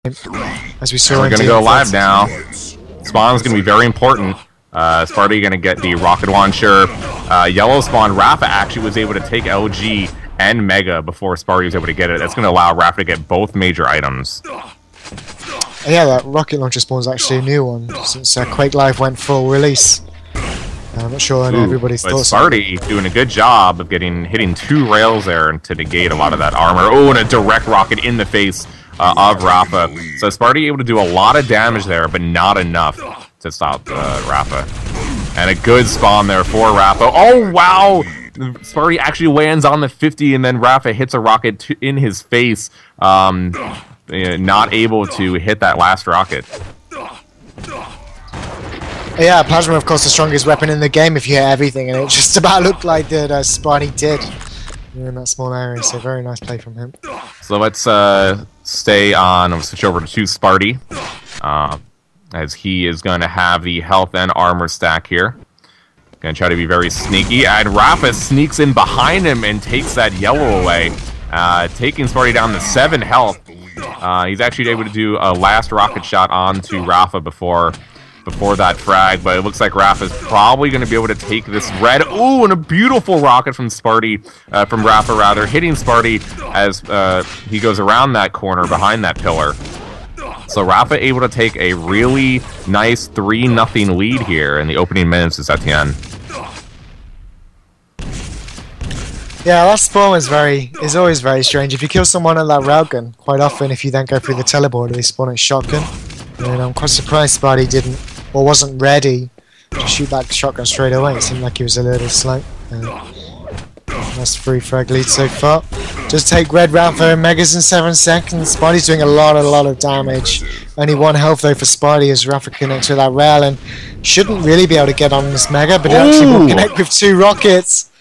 as we saw. We're going to go live now. Spawn's going to be very important. Spartie going to get the rocket launcher. Yellow spawn, Rapha actually was able to take LG and Mega before Spartie was able to get it. That's going to allow Rapha to get both major items. Yeah, that rocket launcher spawn is actually a new one since Quake Live went full release. I'm not sure on everybody's thoughts. Spartie doing a good job of hitting 2 rails there to negate a lot of that armor. Oh, and a direct rocket in the face of Rapha. So Spartie able to do a lot of damage there, but not enough to stop Rapha. And a good spawn there for Rapha. Oh, wow! Spartie actually lands on the 50, and then Rapha hits a rocket in his face. Not able to hit that last rocket. Yeah, Plasma, of course, the strongest weapon in the game if you hit everything, and it just about looked like that Spartie did in that small area, so very nice play from him. So let's stay on, we'll switch over to Spartie, as he is going to have the health and armor stack here. Going to try to be very sneaky, and Rapha sneaks in behind him and takes that yellow away, taking Spartie down to 7 health. He's actually able to do a last rocket shot onto Rapha before that frag, but it looks like Rapha's probably going to be able to take this red. Ooh, and a beautiful rocket from Spartie, from Rapha rather, hitting Spartie as he goes around that corner behind that pillar. So Rapha able to take a really nice 3-0 lead here in the opening minutes of Etienne. Yeah, that spawn is always very strange. If you kill someone at that railgun, quite often if you then go through the teleporter, they spawn at shotgun. And I'm quite surprised Spartie didn't, or wasn't ready to shoot that shotgun straight away. It seemed like he was a little slow. That's 3 frag lead so far. Just take red Rapha and Megas in 7 seconds. Spartie's doing a lot of damage. Only 1 health though for Spartie as Rapha connects with that rail and shouldn't really be able to get on this Mega, but it actually will connect with 2 rockets.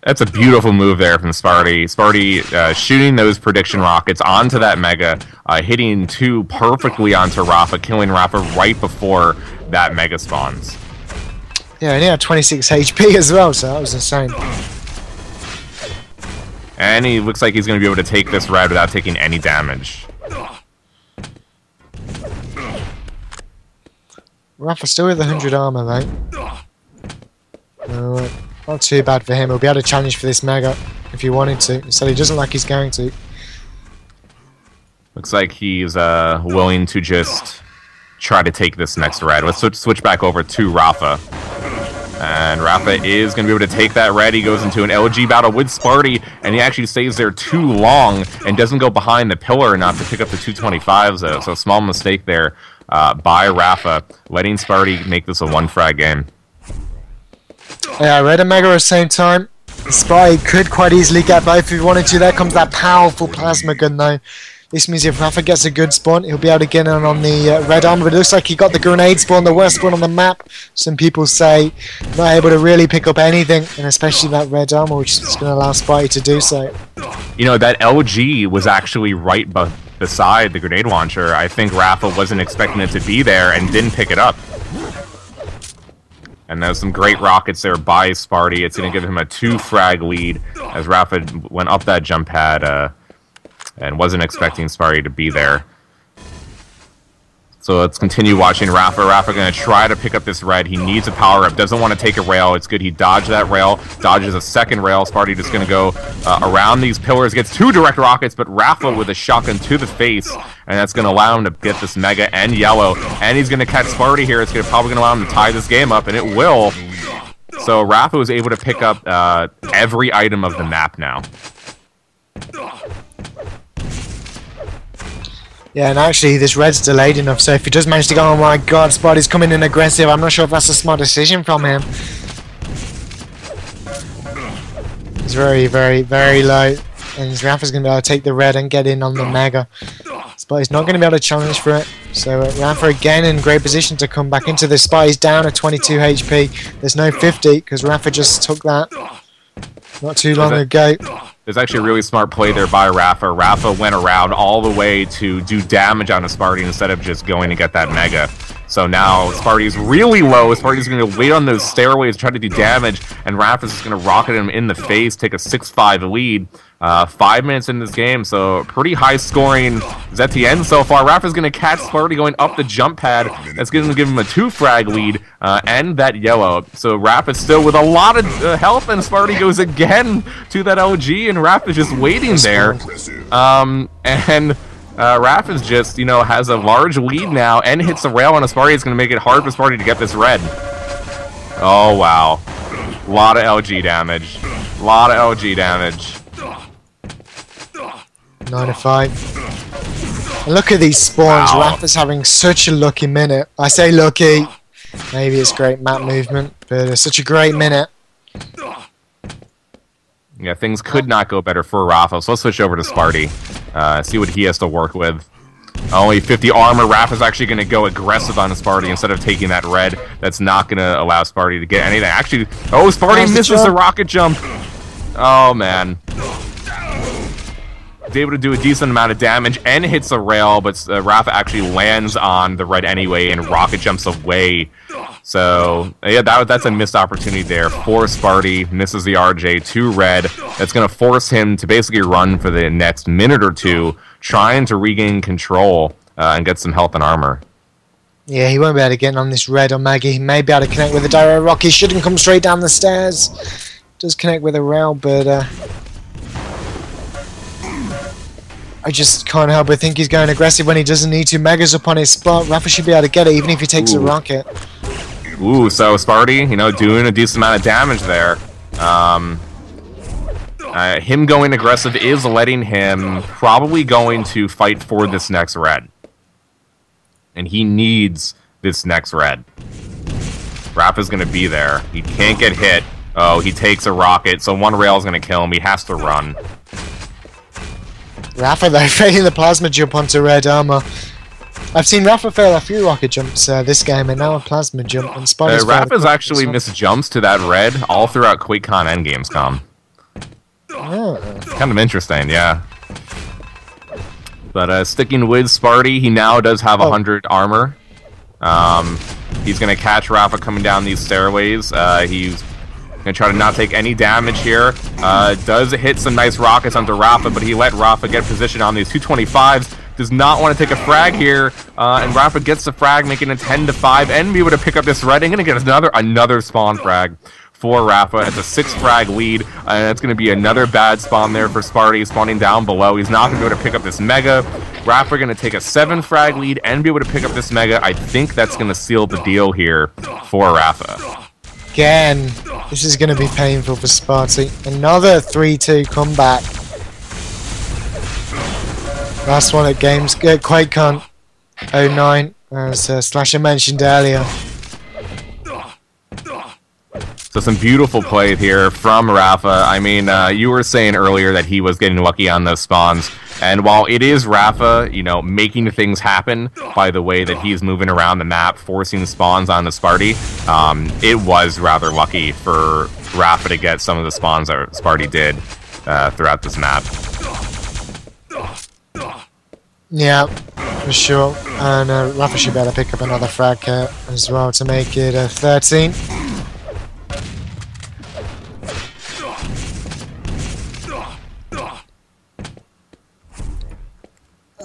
That's a beautiful move there from Spartie. Spartie shooting those prediction rockets onto that Mega, hitting 2 perfectly onto Rapha, killing Rapha right before that Mega spawns. Yeah, and he had 26 HP as well, so that was insane. And he looks like he's going to be able to take this red without taking any damage. Rapha still with 100 armor, mate. Not too bad for him. He'll be able to challenge for this Mega if he wanted to. So he doesn't like he's going to. Looks like he's willing to just try to take this next red. Let's switch back over to Rapha. And Rapha is going to be able to take that red. He goes into an LG battle with Spartie, and he actually stays there too long and doesn't go behind the pillar enough to pick up the 225s, though. So small mistake there by Rapha, letting Spartie make this a 1 frag game. Yeah, red and Mega at the same time. Spartie could quite easily get both if he wanted to. There comes that powerful plasma gun though. This means if Rapha gets a good spawn, he'll be able to get in on the red armor. But it looks like he got the grenade spawn, the worst spawn on the map. Some people say not able to really pick up anything, and especially that red armor, which is going to allow Spartie to do so. You know, that LG was actually right beside the grenade launcher. I think Rapha wasn't expecting it to be there and didn't pick it up. And there's some great rockets there by Spartie. It's going to give him a 2 frag lead as Rapha went up that jump pad and wasn't expecting Spartie to be there. So let's continue watching Rapha. Rapha going to try to pick up this red. He needs a power-up. Doesn't want to take a rail. It's good he dodged that rail. Dodges a second rail. Spartie just going to go around these pillars. Gets 2 direct rockets, but Rapha with a shotgun to the face. And that's going to allow him to get this Mega and yellow. And he's going to catch Spartie here. It's probably going to allow him to tie this game up, and it will. So Rapha was able to pick up every item of the map now. Yeah, and actually this red's delayed enough, so if he does manage to go, oh my god, Spartie's coming in aggressive. I'm not sure if that's a smart decision from him. He's very low, and Rapha's going to be able to take the red and get in on the Mega. Spartie's not going to be able to challenge for it, so Rapha again in great position to come back into this. Spartie's down at 22 HP. There's no 50, because Rapha just took that not too long ago. There's actually a really smart play there by Rapha. Rapha went around all the way to do damage on a Spartie instead of just going to get that Mega. So now Spartie's really low. Spartie's going to wait on those stairways, try to do damage, and rapha's just going to rocket him in the face, take a 6-5 lead. 5 minutes in this game, so pretty high scoring is at the end so far. rapha's going to catch Spartie going up the jump pad. That's going to give him a 2-frag lead and that yellow. So rapha's still with a lot of health, and Spartie goes again to that LG, and rapha's just waiting there. And rapha's just, you know, has a large lead now and hits the rail on a Spartie. It's going to make it hard for Spartie to get this red. Oh, wow. A lot of LG damage. A lot of LG damage. 9-5. And look at these spawns. Wow. rapha's having such a lucky minute. I say lucky. Maybe it's great map movement, but it's such a great minute. Yeah, things could not go better for rapha. So let's switch over to Spartie. See what he has to work with. Only 50 armor. rapha's actually going to go aggressive on Spartie instead of taking that red. That's not going to allow Spartie to get anything. Actually, oh, Spartie misses the rocket jump. Oh, man. He's able to do a decent amount of damage and hits a rail, but rapha actually lands on the red anyway and rocket jumps away. So, yeah, that's a missed opportunity there for Spartie. Misses the RJ to red. That's going to force him to basically run for the next minute or two, trying to regain control and get some health and armor. Yeah, he won't be able to get on this red on Maggie. He may be able to connect with a direct rock. He shouldn't come straight down the stairs. Does connect with a rail, but I just can't help but think he's going aggressive when he doesn't need to. Mega's up on his spot. rapha should be able to get it, even if he takes a rocket. Ooh, so Spartie, you know, doing a decent amount of damage there. Him going aggressive is letting him probably going to fight for this next red. And he needs this next red. rapha's going to be there. He can't get hit. Oh, he takes a rocket, so one rail is going to kill him. He has to run. rapha, though, failing the plasma jump onto red armor. I've seen rapha fail a few rocket jumps this game, and now a plasma jump. And rapha's actually missed jumps to that red all throughout QuateCon and Gamescom. Oh. Kind of interesting, yeah. But sticking with Spartie, he now does have 100 armor. He's going to catch rapha coming down these stairways. He's going to try to not take any damage here. Does hit some nice rockets onto rapha, but he let rapha get position on these 225s. Does not want to take a frag here, and rapha gets the frag, making it 10-5, and be able to pick up this red. And going to get another spawn frag for rapha. It's a 6-frag lead, and it's going to be another bad spawn there for Spartie, spawning down below. He's not going to be able to pick up this mega. rapha going to take a 7-frag lead and be able to pick up this mega. I think that's going to seal the deal here for rapha. Again, this is going to be painful for Spartie. Another 3-2 comeback. Last one at QuakeCon 09, as Slasher mentioned earlier. So some beautiful play here from rapha. I mean, you were saying earlier that he was getting lucky on those spawns. And while it is rapha, you know, making things happen by the way that he's moving around the map, forcing spawns on the Spartie, it was rather lucky for rapha to get some of the spawns that Spartie did throughout this map. Yeah, for sure. And rapha should be able to pick up another frag as well to make it 13.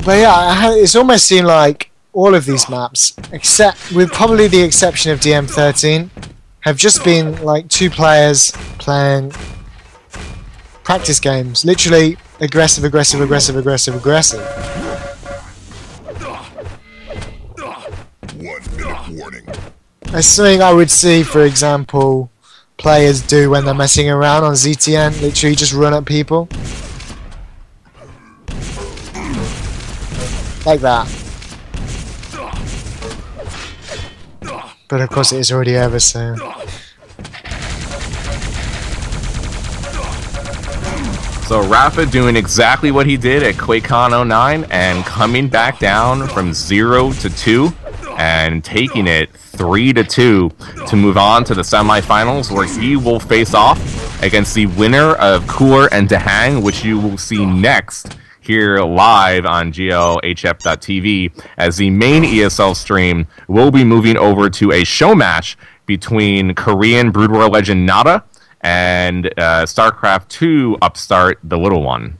But yeah, it's almost seemed like all of these maps, except with probably the exception of DM13, have just been like two players playing practice games. Literally aggressive, aggressive, aggressive, aggressive, aggressive. 1 minute warning. That's something I would see, for example, players do when they're messing around on ZTN. Literally just run at people. Like that. But of course it is already over, so... So rapha doing exactly what he did at QuakeCon 09 and coming back down from 0 to 2 and taking it 3-2 to move on to the semifinals, where he will face off against the winner of Cooler and Dahang, which you will see next here live on GLHF.TV, as the main ESL stream will be moving over to a show match between Korean Brood War legend Nada and StarCraft 2 upstart The Little One.